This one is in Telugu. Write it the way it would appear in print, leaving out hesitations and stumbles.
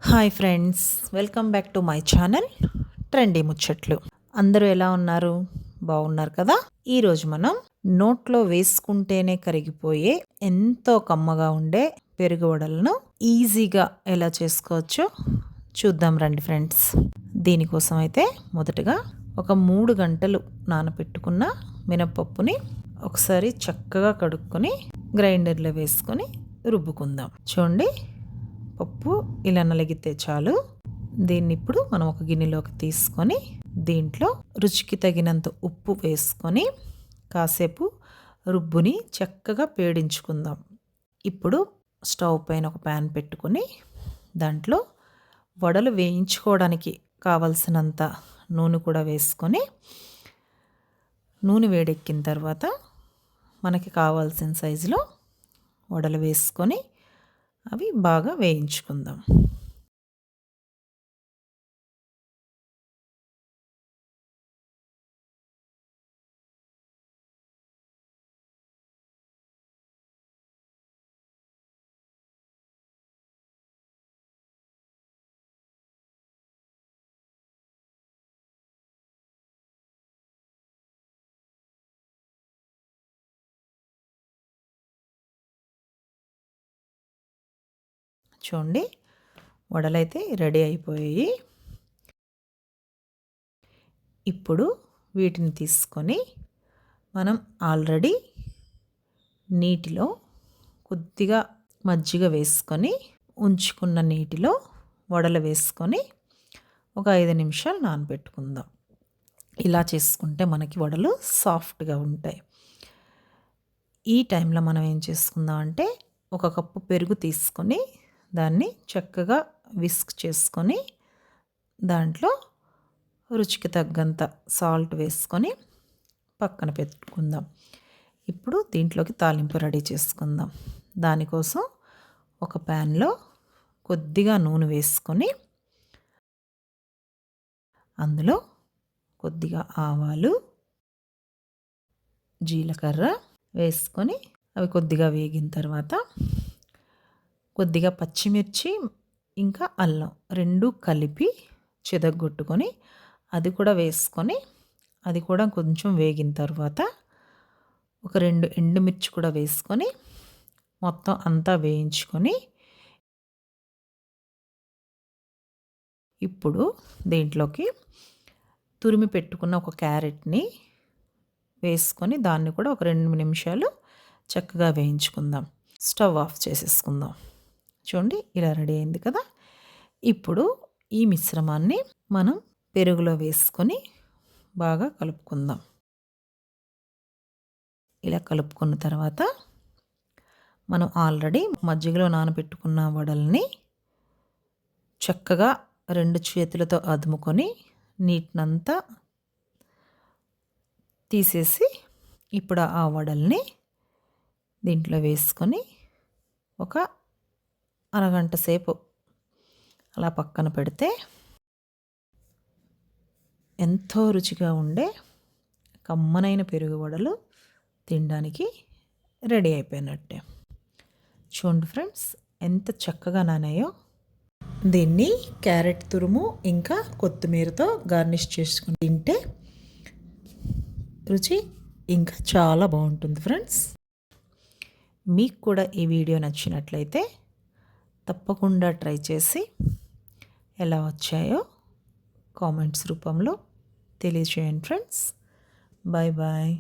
Hi friends, welcome back to my channel trendy ముచ్చట్లు. అందరూ ఎలా ఉన్నారు? బాగున్నారు కదా? ఈరోజు మనం నోట్లో వేసుకుంటేనే కరిగిపోయే ఎంతో కమ్మగా ఉండే పెరుగు వడలను ఈజీగా ఎలా చేసుకోవచ్చో చూద్దాం రండి ఫ్రెండ్స్. దీనికోసం అయితే మొదటగా ఒక 3 గంటలు నానబెట్టుకున్న మినపప్పుని ఒకసారి చక్కగా కడుక్కొని గ్రైండర్లో వేసుకొని రుబ్బుకుందాం. చూడండి, పప్పు ఇలా నలిగితే చాలు. దీన్ని ఇప్పుడు మనం ఒక గిన్నెలోకి తీసుకొని దీంట్లో రుచికి తగినంత ఉప్పు వేసుకొని కాసేపు రుబ్బుని చక్కగా పేడించుకుందాం. ఇప్పుడు స్టవ్ పైన ఒక ప్యాన్ పెట్టుకొని దాంట్లో వడలు వేయించుకోవడానికి కావలసినంత నూనె కూడా వేసుకొని నూనె వేడెక్కిన తర్వాత మనకి కావాల్సిన సైజులో వడలు వేసుకొని అవి బాగా వేయించుకుందాం. చూడండి, వడలైతే రెడీ అయిపోయాయి. ఇప్పుడు వీటిని తీసుకొని మనం ఆల్రెడీ నీటిలో కొద్దిగా మజ్జిగ వేసుకొని ఉంచుకున్న నీటిలో వడలు వేసుకొని ఒక 5 నిమిషాలు నానబెట్టుకుందాం. ఇలా చేసుకుంటే మనకి వడలు సాఫ్ట్గా ఉంటాయి. ఈ టైంలో మనం ఏం చేసుకుందాం అంటే ఒక కప్పు పెరుగు తీసుకొని దాన్ని చక్కగా విస్క్ చేసుకొని దాంట్లో రుచికి తగ్గంత సాల్ట్ వేసుకొని పక్కన పెట్టుకుందాం. ఇప్పుడు దీంట్లోకి తాలింపు రెడీ చేసుకుందాం. దానికోసం ఒక ప్యాన్లో కొద్దిగా నూనె వేసుకొని అందులో కొద్దిగా ఆవాలు, జీలకర్ర వేసుకొని అవి కొద్దిగా వేగిన తర్వాత కొద్దిగా పచ్చిమిర్చి ఇంకా అల్లం 2 కలిపి చెదగొట్టుకొని అది కూడా వేసుకొని అది కూడా కొంచెం వేగిన తర్వాత ఒక 2 ఎండుమిర్చి కూడా వేసుకొని మొత్తం అంతా వేయించుకొని ఇప్పుడు దీంట్లోకి తురిమి పెట్టుకున్న ఒక క్యారెట్ని వేసుకొని దాన్ని కూడా ఒక 2 నిమిషాలు చక్కగా వేయించుకుందాం. స్టవ్ ఆఫ్ చేసేసుకుందాం. చూడండి, ఇలా రెడీ అయింది కదా. ఇప్పుడు ఈ మిశ్రమాన్ని మనం పెరుగులో వేసుకొని బాగా కలుపుకుందాం. ఇలా కలుపుకున్న తర్వాత మనం ఆల్రెడీ మజ్జిగలో నానబెట్టుకున్న వడల్ని చక్కగా 2 చేతులతో అదుముకొని నీటినంతా తీసేసి ఇప్పుడు ఆ వడల్ని దీంట్లో వేసుకొని ఒక అరగంట సేపు అలా పక్కన పెడితే ఎంతో రుచిగా ఉండే కమ్మనైన పెరుగు వడలు తినడానికి రెడీ అయిపోయినట్టే. చూడండి ఫ్రెండ్స్, ఎంత చక్కగా నానాయో. దీన్ని క్యారెట్ తురుము ఇంకా కొత్తిమీరతో గార్నిష్ చేసుకుని తింటే రుచి ఇంకా చాలా బాగుంటుంది ఫ్రెండ్స్. మీకు కూడా ఈ వీడియో నచ్చినట్లయితే తప్పకుండా ట్రై చేసి ఎలా వచ్చాయో కామెంట్స్ రూపంలో తెలియజేయండి ఫ్రెండ్స్. Bye bye.